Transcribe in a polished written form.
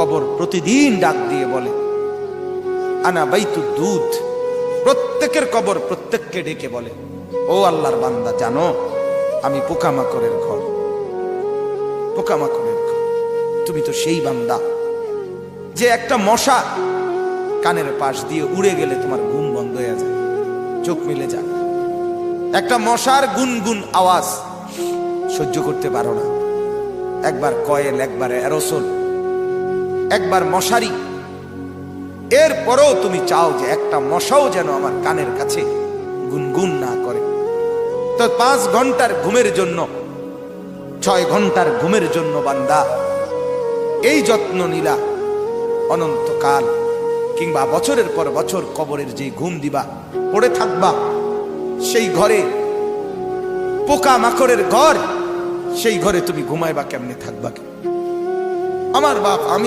কবর প্রতিদিন ডাক দিয়ে বলে আনা বাইতুদ দুধ। প্রত্যেকের কবর প্রত্যেককে ডেকে বলে, ও আল্লাহর বান্দা, জানো আমি পোকামাকড়ের ঘর, পোকামাকড়ের ঘর। তুমি তো সেই বান্দা যে একটা মশা কানের পাশ দিয়ে উড়ে গেলে তোমার ঘুম বন্ধ হয়ে যায়, চোখ মিলে যায়। একটা মশার গুনগুন আওয়াজ সহ্য করতে পারো না। একবার কয়েল, একবার অ্যারোসল, একবার মশারি, এরপরেও তুমি চাও যে একটা মশাও যেন আমার কানের কাছে গুনগুন না করে। তো 5 ঘন্টার ঘুমের জন্য, 6 ঘন্টার ঘুমের জন্য বান্দা এই যত্ন নিলা, অনন্তকাল কিংবা বছরের পর বছর কবরের যে ঘুম দিবা, পড়ে থাকবা সেই ঘরে, পোকা মাকড়ের ঘর, সেই ঘরে তুমি ঘুমাইবা কেমনে, থাকবা? আমার বাপ, আমি